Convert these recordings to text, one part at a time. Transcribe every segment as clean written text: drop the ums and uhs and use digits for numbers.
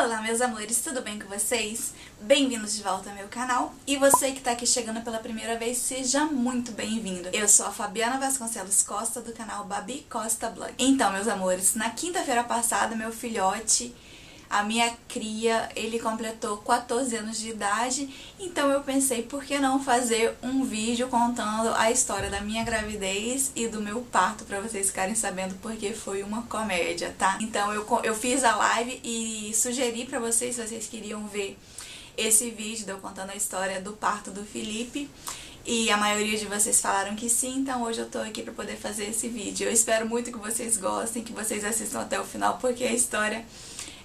Olá meus amores, tudo bem com vocês? Bem-vindos de volta ao meu canal. E você que tá aqui chegando pela primeira vez, seja muito bem-vindo. Eu sou a Fabiana Vasconcelos Costa, do canal Babi Costa Blog. Então, meus amores, na quinta-feira passada, meu filhote, a minha cria, ele completou 14 anos de idade. Então eu pensei, por que não fazer um vídeo contando a história da minha gravidez e do meu parto, pra vocês ficarem sabendo, porque foi uma comédia, tá? Então eu fiz a live e sugeri pra vocês, se vocês queriam ver esse vídeo de eu contando a história do parto do Felipe. E a maioria de vocês falaram que sim, então hoje eu tô aqui pra poder fazer esse vídeo. Eu espero muito que vocês gostem, que vocês assistam até o final, porque a história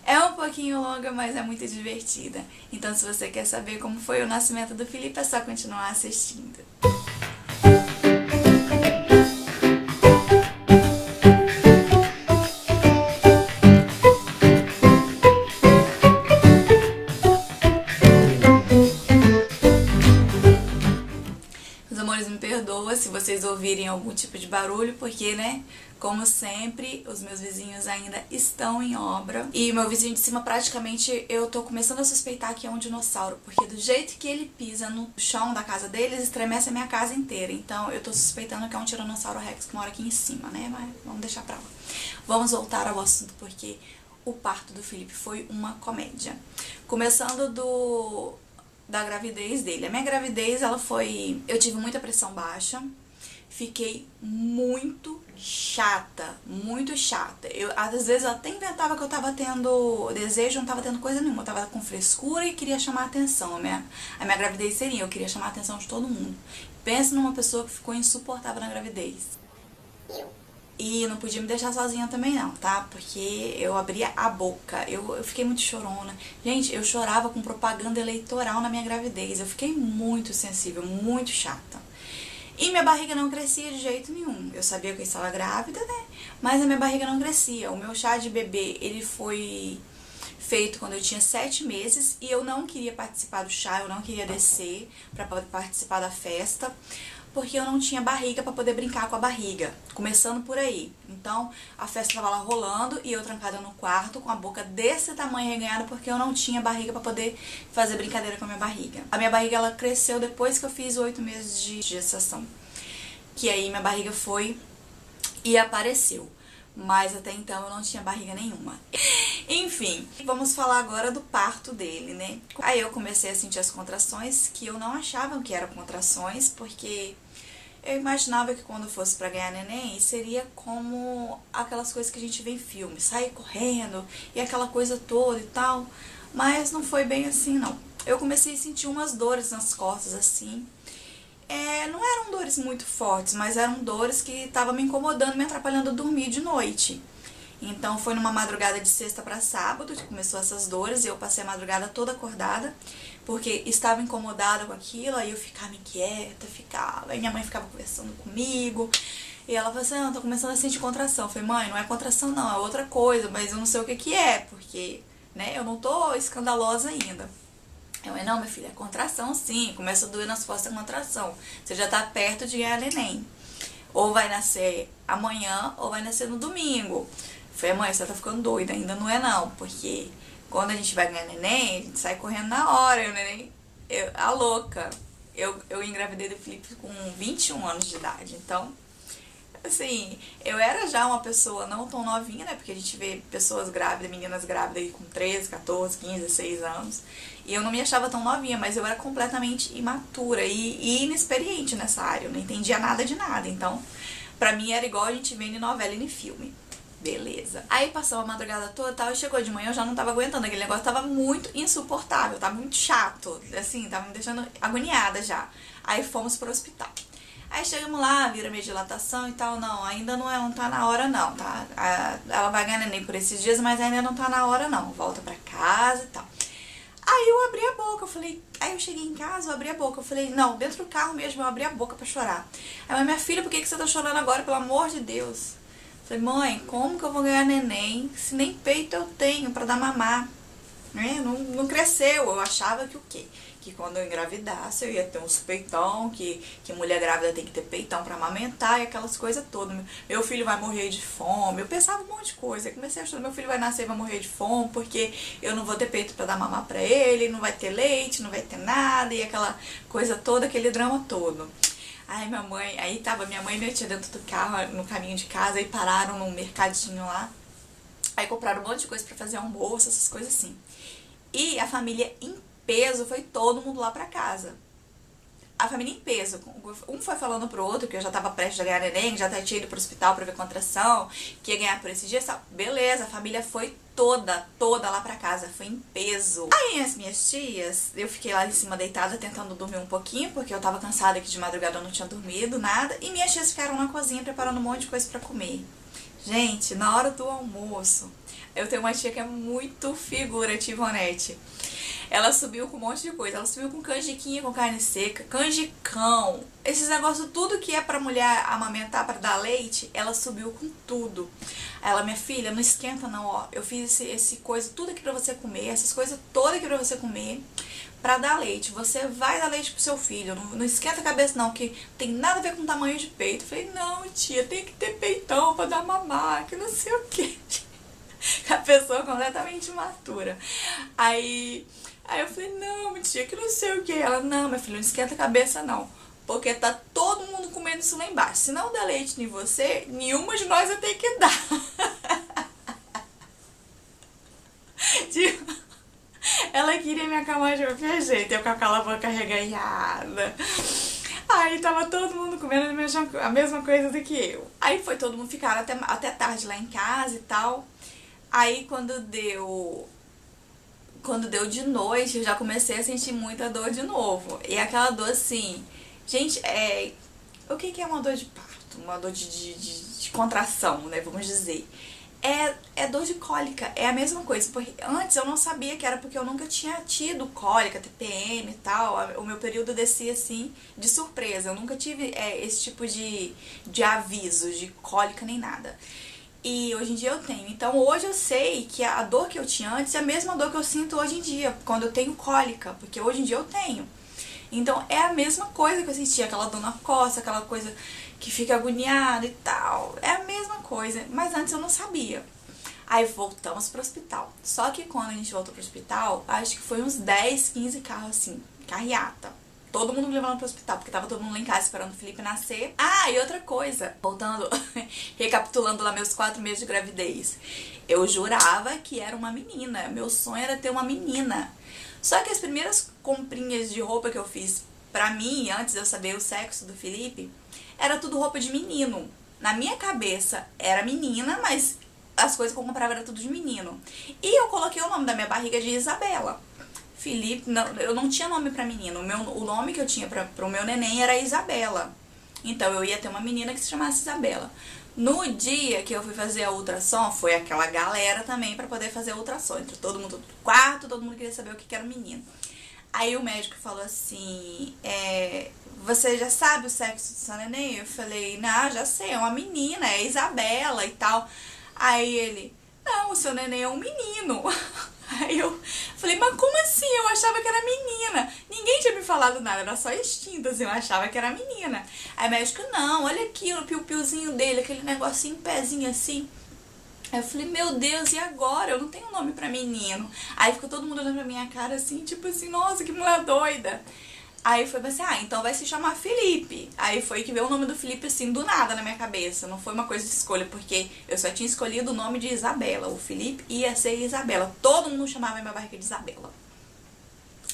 é um pouquinho longa, mas é muito divertida. Então, se você quer saber como foi o nascimento do Felipe, é só continuar assistindo. Meus amores, me perdoa se vocês ouvirem algum tipo de barulho, porque, né, como sempre, os meus vizinhos ainda estão em obra. E meu vizinho de cima, praticamente, eu tô começando a suspeitar que é um dinossauro, porque do jeito que ele pisa no chão da casa deles, estremece a minha casa inteira. Então eu tô suspeitando que é um Tiranossauro Rex que mora aqui em cima, né, mas vamos deixar pra lá. Vamos voltar ao assunto, porque o parto do Felipe foi uma comédia. Começando da gravidez dele. A minha gravidez, ela foi... Eu tive muita pressão baixa, fiquei muito chata, muito chata. Às vezes eu até inventava que eu tava tendo desejo, não tava tendo coisa nenhuma, eu tava com frescura e queria chamar a atenção. A minha gravidez seria, eu queria chamar a atenção de todo mundo. Pensa numa pessoa que ficou insuportável na gravidez. E não podia me deixar sozinha também não, tá? Porque eu abria a boca, eu fiquei muito chorona. Gente, eu chorava com propaganda eleitoral na minha gravidez. Eu fiquei muito sensível, muito chata. E minha barriga não crescia de jeito nenhum. Eu sabia que eu estava grávida, né? Mas a minha barriga não crescia. O meu chá de bebê, ele foi feito quando eu tinha 7 meses e eu não queria participar do chá, eu não queria descer pra participar da festa, porque eu não tinha barriga pra poder brincar com a barriga, começando por aí. Então, a festa tava lá rolando e eu trancada no quarto com a boca desse tamanho reganhada, porque eu não tinha barriga pra poder fazer brincadeira com a minha barriga. A minha barriga, ela cresceu depois que eu fiz 8 meses de gestação, que aí minha barriga foi e apareceu. Mas até então eu não tinha barriga nenhuma. Enfim, vamos falar agora do parto dele, né? Aí eu comecei a sentir as contrações, que eu não achava que eram contrações, porque eu imaginava que quando fosse pra ganhar neném, seria como aquelas coisas que a gente vê em filme, sair correndo e aquela coisa toda e tal. Mas não foi bem assim, não. Eu comecei a sentir umas dores nas costas, assim. Não eram dores muito fortes, mas eram dores que estavam me incomodando, me atrapalhando a dormir de noite. Então foi numa madrugada de sexta para sábado que começou essas dores e eu passei a madrugada toda acordada, porque estava incomodada com aquilo, aí eu ficava inquieta, aí minha mãe ficava conversando comigo, e ela falou assim, não, tô começando a sentir contração. Eu falei, mãe, não é contração não, é outra coisa, mas eu não sei o que que é, porque, né, eu não tô escandalosa ainda. Eu falei, não, minha filha, é contração sim, começa a doer nas costas a contração. Você já tá perto de ganhar neném. Ou vai nascer amanhã, ou vai nascer no domingo. Eu falei, mãe, você tá ficando doida, ainda não é não, porque quando a gente vai ganhar neném, a gente sai correndo na hora, o neném, a louca. Eu engravidei do Felipe com 21 anos de idade, então... Assim, eu era já uma pessoa não tão novinha, né? Porque a gente vê pessoas grávidas, meninas grávidas aí com 13, 14, 15, 16 anos. E eu não me achava tão novinha, mas eu era completamente imatura e inexperiente nessa área. Eu não entendia nada de nada. Então, pra mim era igual a gente vê em novela e em filme. Beleza. Aí passou a madrugada toda e tal, e chegou de manhã, eu já não tava aguentando. Aquele negócio tava muito insuportável, tava muito chato. Assim, tava me deixando agoniada já. Aí fomos pro hospital. Aí chegamos lá, vira minha dilatação e tal, não, ainda não tá na hora não, tá? Ela vai ganhar neném por esses dias, mas ainda não tá na hora não, volta pra casa e tal. Aí eu abri a boca, aí eu cheguei em casa, eu abri a boca, eu falei, não, dentro do carro mesmo, eu abri a boca pra chorar. Aí, mas minha filha, por que você tá chorando agora, pelo amor de Deus? Eu falei, mãe, como que eu vou ganhar neném se nem peito eu tenho pra dar mamar? né? Não cresceu. Eu achava que o quê? Que quando eu engravidasse eu ia ter uns peitão, que mulher grávida tem que ter peitão pra amamentar e aquelas coisas todas. Meu filho vai morrer de fome. Eu pensava um monte de coisa. Eu comecei a achar, meu filho vai nascer e vai morrer de fome, porque eu não vou ter peito pra dar mamar pra ele, não vai ter leite, não vai ter nada, e aquela coisa toda, aquele drama todo. Aí tava minha mãe e minha tia dentro do carro, no caminho de casa, e pararam num mercadinho lá. Aí compraram um monte de coisa pra fazer almoço, essas coisas assim. E a família em peso, foi todo mundo lá pra casa. A família em peso. Um foi falando pro outro que eu já tava prestes a ganhar neném, já tinha ido pro hospital pra ver contração, que ia ganhar por esses dias. Beleza, a família foi toda lá pra casa, foi em peso. Aí as minhas tias, eu fiquei lá em cima deitada tentando dormir um pouquinho, porque eu tava cansada que de madrugada eu não tinha dormido, nada. E minhas tias ficaram na cozinha preparando um monte de coisa pra comer. Gente, na hora do almoço, eu tenho uma tia que é muito figura, Tivonete. Ela subiu com um monte de coisa. Ela subiu com canjiquinha com carne seca, canjicão, esses negócios, tudo que é pra mulher amamentar, pra dar leite, ela subiu com tudo. Aí ela, minha filha, não esquenta não, ó. Eu fiz esse coisa, tudo aqui pra você comer, essas coisas todas aqui pra você comer, pra dar leite. Você vai dar leite pro seu filho, não esquenta a cabeça não, que tem nada a ver com tamanho de peito. Eu falei, não, tia, tem que ter peitão pra dar mamar, que não sei o que. A pessoa completamente imatura. Aí eu falei, não, tia, que não sei o que. Ela, não, minha filha, não esquenta a cabeça não, porque tá todo mundo comendo isso lá embaixo. Se não der leite em você, nenhuma de nós vai ter que dar. Tipo, ela queria me acalmar de qualquer jeito, eu com aquela boca reganhada. Aí tava todo mundo comendo a mesma coisa do que eu. Aí foi todo mundo ficar até tarde lá em casa e tal. Aí quando deu de noite, eu já comecei a sentir muita dor de novo. E aquela dor assim, gente, o que é uma dor de parto? Uma dor de contração, né, vamos dizer. É dor de cólica, é a mesma coisa. Porque antes eu não sabia que era porque eu nunca tinha tido cólica, TPM e tal. O meu período descia assim, de surpresa. Eu nunca tive esse tipo de aviso, de cólica nem nada. E hoje em dia eu tenho. Então hoje eu sei que a dor que eu tinha antes é a mesma dor que eu sinto hoje em dia, quando eu tenho cólica, porque hoje em dia eu tenho. Então é a mesma coisa que eu sentia, aquela dor na costa, aquela coisa que fica agoniada e tal. É a mesma coisa, mas antes eu não sabia. Aí voltamos pro hospital. Só que quando a gente voltou pro hospital, acho que foi uns 10, 15 carros assim, carreata. Todo mundo me levando pro hospital, porque tava todo mundo lá em casa esperando o Felipe nascer. Ah, e outra coisa, voltando, recapitulando lá meus 4 meses de gravidez. Eu jurava que era uma menina, meu sonho era ter uma menina. Só que as primeiras comprinhas de roupa que eu fiz pra mim, antes de eu saber o sexo do Felipe, era tudo roupa de menino. Na minha cabeça era menina, mas as coisas que eu comprava era tudo de menino. E eu coloquei o nome da minha barriga de Isabela. Felipe, não, eu não tinha nome pra menino. O nome que eu tinha pro meu neném era Isabela. Então eu ia ter uma menina que se chamasse Isabela. No dia que eu fui fazer a ultrassom, foi aquela galera também pra poder fazer a ultrassom. Entrou todo mundo no quarto, todo mundo queria saber o que era o menino. Aí o médico falou assim, você já sabe o sexo do seu neném? Eu falei, não, já sei, é uma menina, é Isabela e tal. Aí ele, não, o seu neném é um menino. Aí eu falei, mas como assim? Eu achava que era menina. Ninguém tinha me falado nada, era só instinto, assim, eu achava que era menina. Aí o médico, não, olha aqui o piu-piuzinho dele, aquele negocinho, pezinho assim. Aí eu falei, meu Deus, e agora? Eu não tenho nome pra menino. Aí ficou todo mundo olhando pra minha cara assim, tipo assim, nossa, que mulher doida. Aí foi assim, então vai se chamar Felipe. Aí foi que veio o nome do Felipe assim, do nada na minha cabeça. Não foi uma coisa de escolha, porque eu só tinha escolhido o nome de Isabela. O Felipe ia ser Isabela. Todo mundo chamava minha barriga de Isabela.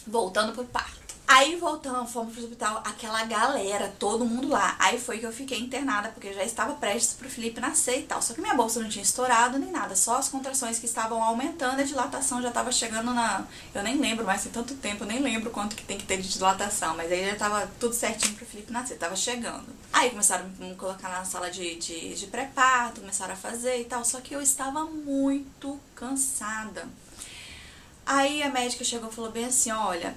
Voltando pro parto. Aí voltamos, fomos pro hospital, aquela galera, todo mundo lá. Aí foi que eu fiquei internada, porque eu já estava prestes pro Felipe nascer e tal. Só que minha bolsa não tinha estourado nem nada, só as contrações que estavam aumentando, a dilatação já estava chegando na... Eu nem lembro mais, tem tanto tempo, eu nem lembro quanto que tem que ter de dilatação. Mas aí já tava tudo certinho pro Felipe nascer, tava chegando. Aí começaram a me colocar na sala de pré-parto, começaram a fazer e tal. Só que eu estava muito cansada. Aí a médica chegou e falou bem assim, olha,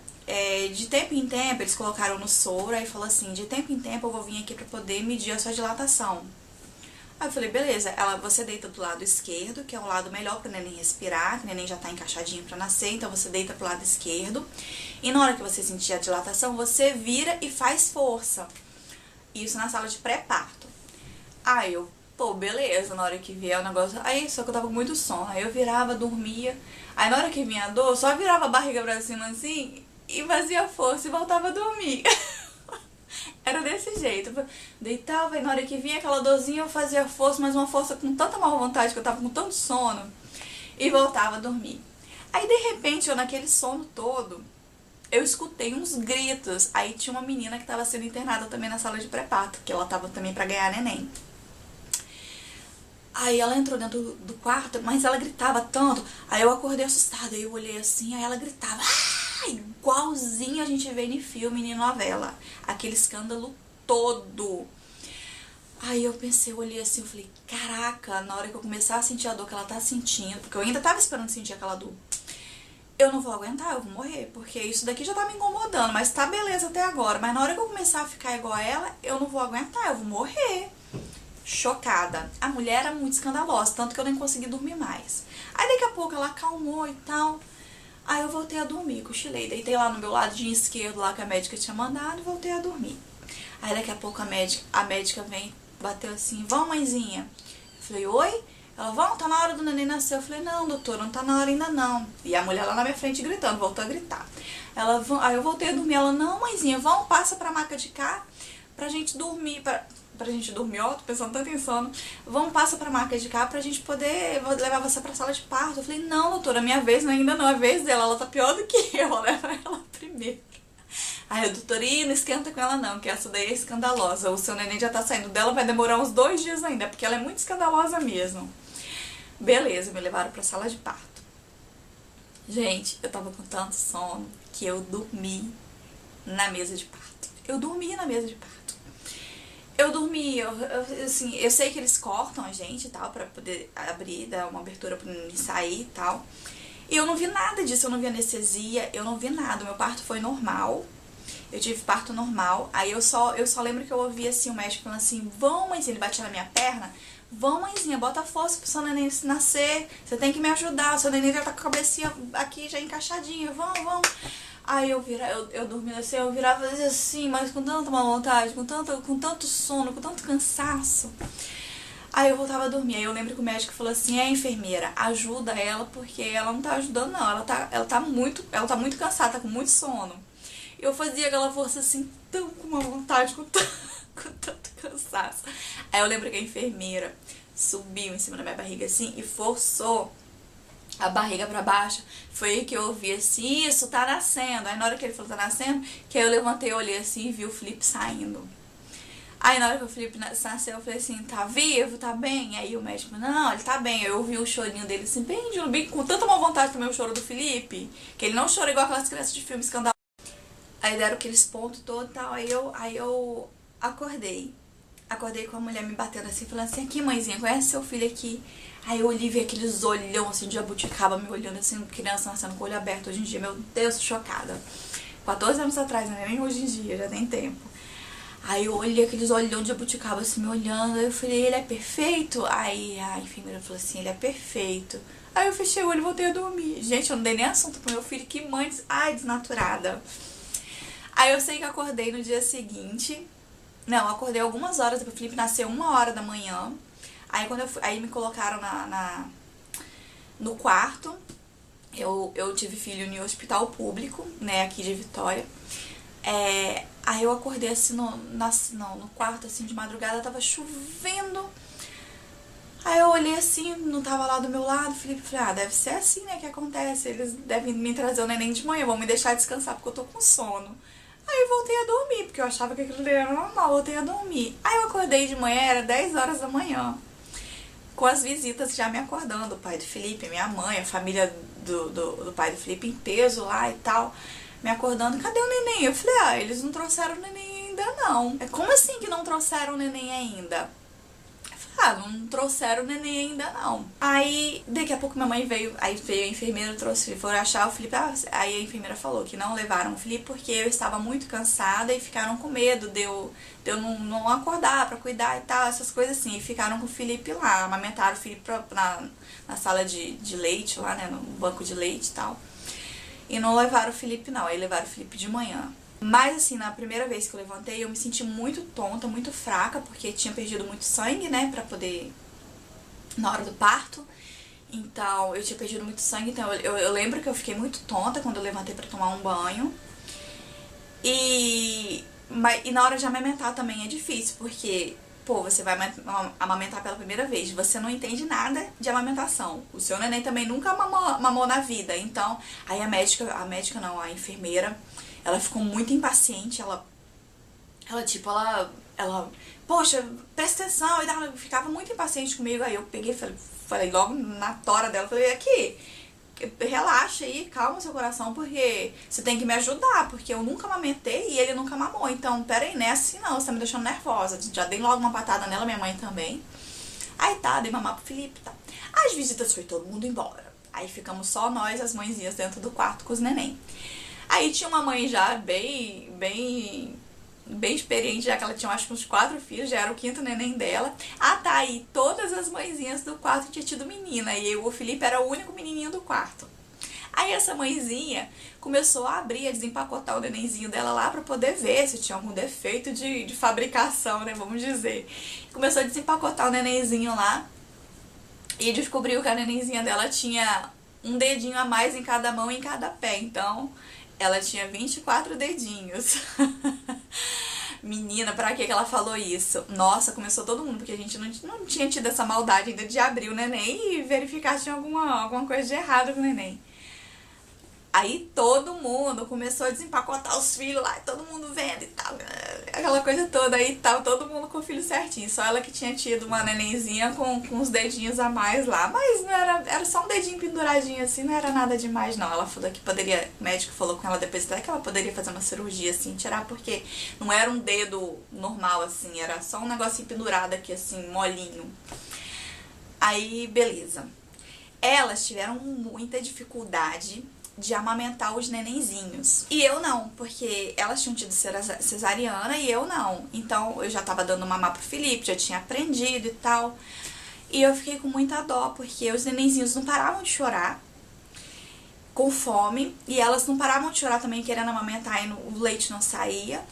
de tempo em tempo, eles colocaram no soro, aí falou assim, de tempo em tempo eu vou vir aqui pra poder medir a sua dilatação. Aí eu falei, beleza, você deita do lado esquerdo, que é o lado melhor pro neném respirar, que o neném já tá encaixadinho pra nascer, então você deita pro lado esquerdo. E na hora que você sentir a dilatação, você vira e faz força. Isso na sala de pré-parto. Aí eu, pô, beleza, na hora que vier o negócio... Aí, só que eu tava com muito sono, aí eu virava, dormia. Aí na hora que vinha a dor, só virava a barriga pra cima assim, e fazia força e voltava a dormir. Era desse jeito. Eu deitava e na hora que vinha aquela dorzinha eu fazia força, mas uma força com tanta má vontade que eu tava com tanto sono, e voltava a dormir. Aí de repente, eu naquele sono todo, eu escutei uns gritos. Aí tinha uma menina que tava sendo internada também na sala de pré-parto, que ela tava também pra ganhar neném. Aí ela entrou dentro do quarto, mas ela gritava tanto. Aí eu acordei assustada, aí eu olhei assim, aí ela gritava, igualzinho a gente vê em filme, em novela. Aquele escândalo todo. Aí eu pensei, eu olhei assim, eu falei, caraca, na hora que eu começar a sentir a dor que ela tá sentindo, porque eu ainda tava esperando sentir aquela dor, eu não vou aguentar, eu vou morrer, porque isso daqui já tá me incomodando, mas tá beleza até agora. Mas na hora que eu começar a ficar igual a ela, eu não vou aguentar, eu vou morrer. Chocada. A mulher era muito escandalosa, tanto que eu nem consegui dormir mais. Aí daqui a pouco ela acalmou e tal. Aí eu voltei a dormir, cochilei. Deitei lá no meu ladinho esquerdo, lá que a médica tinha mandado, e voltei a dormir. Aí daqui a pouco a médica vem, bateu assim, vamos, mãezinha? Eu falei, oi? Ela, vamos, tá na hora do neném nascer. Eu falei, não, doutora, não tá na hora ainda não. E a mulher lá na minha frente gritando, voltou a gritar. Ela, aí eu voltei a dormir. Ela, não, mãezinha, vamos, passa pra maca de cá pra gente dormir, pra gente dormir, ó, tô pensando tanto em sono. Vamos, passa pra maca de cá pra gente poder levar você pra sala de parto. Eu falei, não, doutora, minha vez ainda não, é a vez dela, ela tá pior do que eu levo ela primeiro. Aí a doutora, não esquenta com ela não, que essa daí é escandalosa. O seu neném já tá saindo dela, vai demorar uns 2 dias ainda, porque ela é muito escandalosa mesmo. Beleza, me levaram pra sala de parto. Gente, eu tava com tanto sono que eu dormi na mesa de parto. Eu dormi na mesa de parto. Eu dormi, assim, eu sei que eles cortam a gente e tal, pra poder abrir, dar uma abertura pro neném sair e tal. E eu não vi nada disso, eu não vi anestesia, eu não vi nada. O meu parto foi normal. Eu tive parto normal. Aí eu só lembro que eu ouvi assim o médico falando assim, vão, mãezinha, ele batia na minha perna. Vão, mãezinha, bota força pro seu neném nascer. Você tem que me ajudar, o seu neném já tá com a cabecinha aqui já encaixadinha. Vão. Aí eu dormi assim, eu virava assim, mas com tanta má vontade, com tanto sono, com tanto cansaço. Aí eu voltava a dormir. Aí eu lembro que o médico falou assim, enfermeira, ajuda ela, porque ela não tá ajudando não, ela tá muito cansada, tá com muito sono. Eu fazia aquela força assim, tão com uma vontade, com tanto cansaço. Aí eu lembro que a enfermeira subiu em cima da minha barriga assim e forçou a barriga pra baixo. Foi aí que eu ouvi assim, isso, tá nascendo. Aí na hora que ele falou tá nascendo, que aí eu levantei, olhei assim e vi o Felipe saindo. Aí na hora que o Felipe nasceu, eu falei assim, tá vivo, tá bem? Aí o médico, não, ele tá bem. Eu ouvi o chorinho dele assim, bem, com tanta má vontade também o choro do Felipe, que ele não chora igual aquelas crianças de filme escandaloso. Aí deram aqueles pontos todos e tal, aí eu acordei. Acordei com a mulher me batendo assim, falando assim, aqui mãezinha, conhece seu filho aqui? Aí eu olhei e vi aqueles olhão assim de jabuticaba me olhando assim, criança nascendo com o olho aberto hoje em dia, meu Deus, chocada. 14 anos atrás, não é nem hoje em dia, já tem tempo. Aí eu olhei aqueles olhão de jabuticaba assim me olhando, aí eu falei, ele é perfeito? Aí a enfermeira falou assim, ele é perfeito. Aí eu fechei o olho e voltei a dormir. Gente, eu não dei nem assunto pro meu filho, que mãe, desnaturada. Aí eu sei que acordei no dia seguinte. Não, acordei algumas horas, depois o Felipe nasceu 1h da manhã. Aí quando aí me colocaram no quarto. Eu tive filho em hospital público, né, aqui de Vitória. Aí eu acordei assim no quarto, assim, de madrugada, tava chovendo. Aí eu olhei assim, não tava lá do meu lado, Felipe, falei, deve ser assim, né, que acontece. Eles devem me trazer o neném de manhã, vão me deixar descansar porque eu tô com sono. Aí eu voltei a dormir, porque eu achava que aquilo era normal, voltei a dormir. Aí eu acordei de manhã, era 10 horas da manhã, com as visitas já me acordando, o pai do Felipe, minha mãe, a família do pai do Felipe em peso lá e tal, me acordando, cadê o neném? Eu falei, eles não trouxeram o neném ainda não. Como assim que não trouxeram o neném ainda? Eu ah, não trouxeram o neném ainda não. Aí, daqui a pouco minha mãe veio, aí veio a enfermeira, trouxe, foram achar o Felipe, aí a enfermeira falou que não levaram o Felipe porque eu estava muito cansada e ficaram com medo de eu não acordar pra cuidar e tal, essas coisas assim. E ficaram com o Felipe lá, amamentaram o Felipe na sala de leite lá, né, no banco de leite e tal. E não levaram o Felipe não, aí levaram o Felipe de manhã. Mas assim, na primeira vez que eu levantei, eu me senti muito tonta, muito fraca, porque tinha perdido muito sangue, né, pra poder... na hora do parto. Então, eu tinha perdido muito sangue, então eu lembro que eu fiquei muito tonta quando eu levantei pra tomar um banho. E na hora de amamentar também é difícil, porque, pô, você vai amamentar pela primeira vez, você não entende nada de amamentação. O seu neném também nunca mamou na vida, então... Aí a médica não, a enfermeira... Ela ficou muito impaciente, ela poxa, presta atenção, e ela ficava muito impaciente comigo. Aí eu peguei, falei logo na tora dela, falei, aqui, relaxa aí, calma seu coração, porque você tem que me ajudar, porque eu nunca amamentei e ele nunca mamou, então pera aí, não é assim não, você tá me deixando nervosa. Já dei logo uma patada nela, minha mãe também. Aí tá, dei mamar pro Felipe, tá. As visitas foi todo mundo embora. Aí ficamos só nós, as mãezinhas, dentro do quarto com os neném. Aí tinha uma mãe já bem experiente, já que ela tinha acho que uns 4 filhos, já era o 5º neném dela. Ah, tá, aí todas as mãezinhas do quarto tinham tido menina, e o Felipe era o único menininho do quarto. Aí essa mãezinha começou a abrir, a desempacotar o nenenzinho dela lá pra poder ver se tinha algum defeito de fabricação, né, vamos dizer. Começou a desempacotar o nenenzinho lá e descobriu que a nenenzinha dela tinha um dedinho a mais em cada mão e em cada pé, então... Ela tinha 24 dedinhos. Menina, pra que ela falou isso? Nossa, começou todo mundo, porque a gente não tinha tido essa maldade ainda de abrir o neném e verificar se tinha alguma coisa de errado com o neném. Aí todo mundo começou a desempacotar os filhos lá, todo mundo vendo e tal, aquela coisa toda, aí tava todo mundo com o filho certinho, só ela que tinha tido uma nenenzinha com os dedinhos a mais lá, mas não era só um dedinho penduradinho assim, não era nada demais não. Ela falou que poderia, o médico falou com ela depois até que ela poderia fazer uma cirurgia assim, tirar, porque não era um dedo normal assim, era só um negocinho pendurado aqui assim, molinho. Aí, beleza. Elas tiveram muita dificuldade de amamentar os nenenzinhos. E eu não, porque elas tinham tido cesariana e eu não. Então eu já tava dando mamar pro Felipe, já tinha aprendido e tal. E eu fiquei com muita dó, porque os nenenzinhos não paravam de chorar, com fome, e elas não paravam de chorar também querendo amamentar e o leite não saía.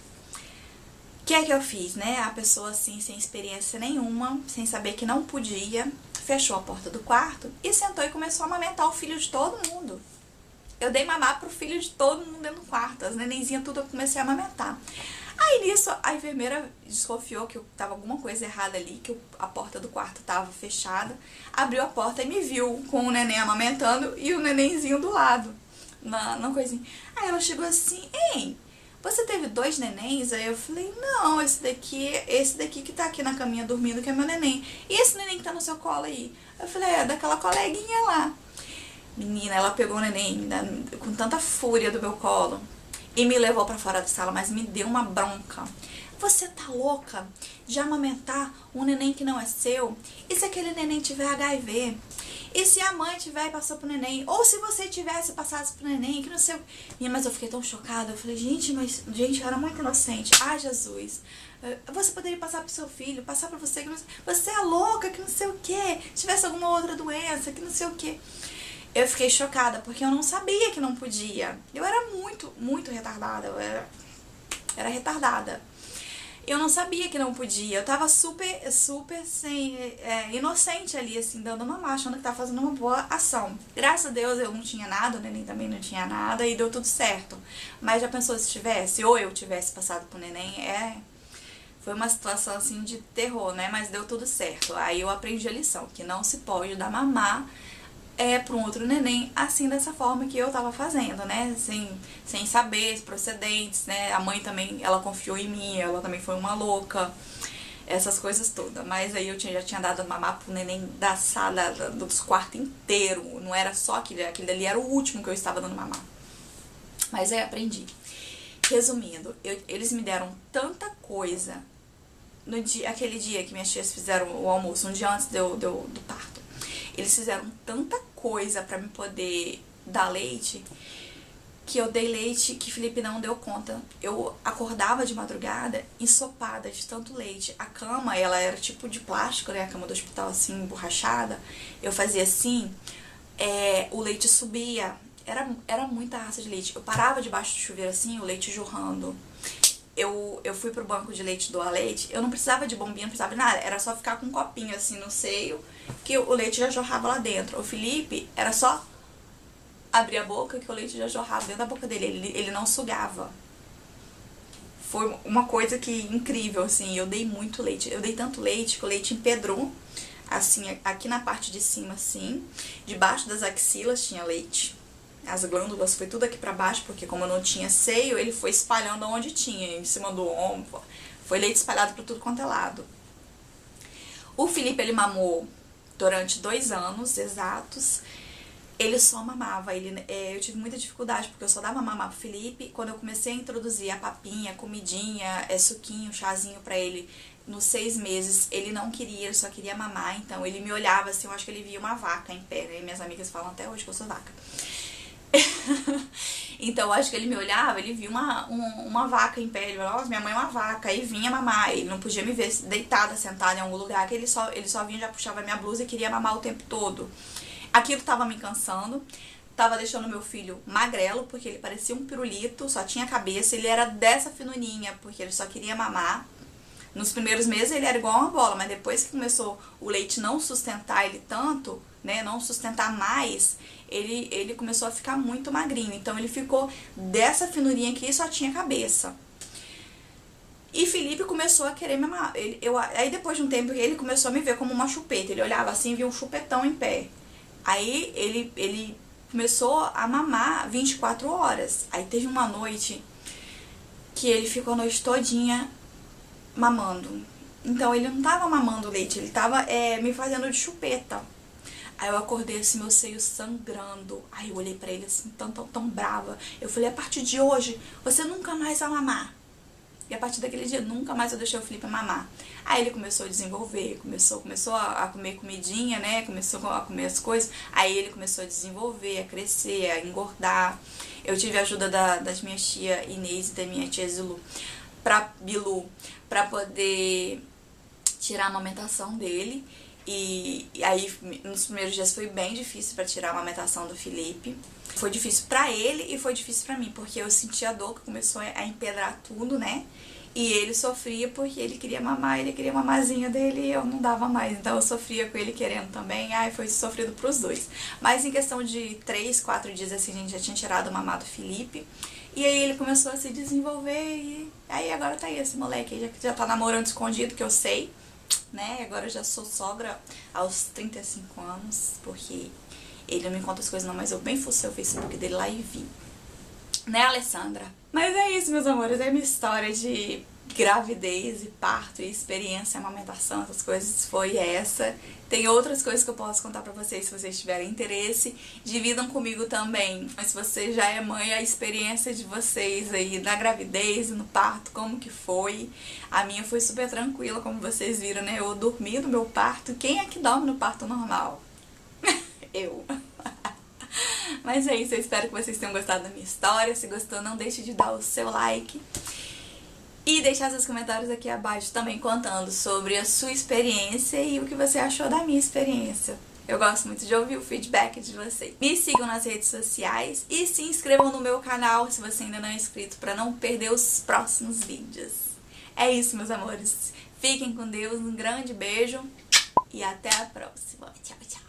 O que é que eu fiz, né? A pessoa assim, sem experiência nenhuma, sem saber que não podia, fechou a porta do quarto e sentou e começou a amamentar o filho de todo mundo. Eu dei mamar pro filho de todo mundo dentro do quarto, as nenenzinhas tudo eu comecei a amamentar. Aí nisso a enfermeira desconfiou que tava alguma coisa errada ali, que a porta do quarto tava fechada, abriu a porta e me viu com o neném amamentando e o nenenzinho do lado, na coisinha. Aí ela chegou assim, ei, você teve 2 nenéns? Aí eu falei, não, esse daqui que tá aqui na caminha dormindo, que é meu neném. E esse neném que tá no seu colo aí? Eu falei, é daquela coleguinha lá. Menina, ela pegou o neném com tanta fúria do meu colo e me levou pra fora da sala, mas me deu uma bronca. Você tá louca de amamentar um neném que não é seu? E se aquele neném tiver HIV? E se a mãe tiver e passou pro neném? Ou se você tivesse passado pro neném, que não sei... Mas eu fiquei tão chocada, eu falei, gente, eu era muito inocente. Ah, Jesus, você poderia passar pro seu filho, passar pra você, que não... Você é louca, que não sei o que, tivesse alguma outra doença, que não sei o que. Eu fiquei chocada, porque eu não sabia que não podia. Eu era muito retardada, eu era retardada. Eu não sabia que não podia, eu tava super inocente ali, assim, dando mamar, achando que tava fazendo uma boa ação. Graças a Deus eu não tinha nada, o neném também não tinha nada e deu tudo certo. Mas já pensou se tivesse, ou eu tivesse passado pro neném, foi uma situação assim de terror, né? Mas deu tudo certo. Aí eu aprendi a lição, que não se pode dar mamar para um outro neném, assim, dessa forma que eu tava fazendo, né, sem saber os procedentes, né, a mãe também, ela confiou em mim, ela também foi uma louca, essas coisas todas, mas aí eu já tinha dado mamar pro neném da sala, dos quartos inteiro, não era só aquele ali era o último que eu estava dando mamar, mas aí aprendi. Resumindo, eles me deram tanta coisa aquele dia que minhas tias fizeram o almoço, um dia antes do parto, eles fizeram tanta coisa pra me poder dar leite, que eu dei leite que Felipe não deu conta. Eu acordava de madrugada ensopada de tanto leite. A cama, ela era tipo de plástico, né? A cama do hospital, assim, emborrachada. Eu fazia assim, o leite subia. Era muita raça de leite. Eu parava debaixo do chuveiro assim, o leite jorrando. Eu fui pro banco de leite doar leite. Eu não precisava de bombinha, não precisava de nada. Era só ficar com um copinho assim no seio, que o leite já jorrava lá dentro. O Felipe era só abrir a boca que o leite já jorrava dentro da boca dele. Ele não sugava. Foi uma coisa que incrível, assim. Eu dei muito leite. Eu dei tanto leite que o leite empedrou, assim, aqui na parte de cima, assim. Debaixo das axilas tinha leite. As glândulas foi tudo aqui pra baixo, porque como eu não tinha seio, ele foi espalhando onde tinha, em cima do ombro. Foi leite espalhado pra tudo quanto é lado. O Felipe, ele mamou durante 2 anos exatos. Ele só mamava, eu tive muita dificuldade, porque eu só dava mamar pro Felipe. Quando eu comecei a introduzir a papinha, comidinha, suquinho, chazinho pra ele, nos 6 meses, ele não queria, ele só queria mamar. Então ele me olhava assim, eu acho que ele via uma vaca em pé, né? Minhas amigas falam até hoje que eu sou vaca. Então eu acho que ele me olhava, ele via uma vaca em pé, ele falava, nossa, minha mãe é uma vaca, aí vinha mamar. Ele não podia me ver deitada, sentada em algum lugar, que ele só vinha, já puxava minha blusa e queria mamar o tempo todo. Aquilo tava me cansando, tava deixando meu filho magrelo, porque ele parecia um pirulito, só tinha cabeça, ele era dessa finurinha, porque ele só queria mamar. Nos primeiros meses ele era igual uma bola, mas depois que começou o leite não sustentar ele tanto, né, não sustentar mais, ele começou a ficar muito magrinho. Então ele ficou dessa finurinha aqui e só tinha cabeça. E Felipe começou a querer me mamar. Aí depois de um tempo ele começou a me ver como uma chupeta. Ele olhava assim e via um chupetão em pé. Aí ele começou a mamar 24 horas. Aí teve uma noite que ele ficou a noite todinha mamando. Então ele não tava mamando leite, ele tava me fazendo de chupeta. Aí eu acordei assim, meu seio sangrando. Aí eu olhei pra ele assim, tão brava. Eu falei, a partir de hoje, você nunca mais vai mamar. E a partir daquele dia, nunca mais eu deixei o Felipe mamar. Aí ele começou a desenvolver, começou a comer comidinha, né? Começou a comer as coisas. Aí ele começou a desenvolver, a crescer, a engordar. Eu tive a ajuda das minhas tia Inês e da minha tia Bilu, pra poder tirar a amamentação dele. E aí, nos primeiros dias foi bem difícil pra tirar a amamentação do Felipe. Foi difícil pra ele e foi difícil pra mim, porque eu sentia a dor que começou a empedrar tudo, né? E ele sofria porque ele queria mamar, ele queria mamazinha dele e eu não dava mais. Então eu sofria com ele querendo também, foi sofrido pros dois. Mas em questão de 3, 4 dias assim, a gente já tinha tirado o mamar do Felipe. E aí ele começou a se desenvolver e aí agora tá aí esse moleque aí, já tá namorando escondido, que eu sei, né? Agora eu já sou sogra aos 35 anos, porque ele não me conta as coisas não, mas eu bem fucei o Facebook dele lá e vi. Né, Alessandra? Mas é isso, meus amores, é minha história de gravidez e parto e experiência, amamentação, essas coisas, foi essa. Tem outras coisas que eu posso contar pra vocês, se vocês tiverem interesse. Dividam comigo também, mas se você já é mãe, a experiência de vocês aí na gravidez e no parto, como que foi. A minha foi super tranquila, como vocês viram, né? Eu dormi no meu parto. Quem é que dorme no parto normal? Eu. Mas é isso, eu espero que vocês tenham gostado da minha história. Se gostou, não deixe de dar o seu like e deixar seus comentários aqui abaixo também contando sobre a sua experiência e o que você achou da minha experiência. Eu gosto muito de ouvir o feedback de vocês. Me sigam nas redes sociais e se inscrevam no meu canal se você ainda não é inscrito, para não perder os próximos vídeos. É isso, meus amores. Fiquem com Deus, um grande beijo e até a próxima. Tchau, tchau.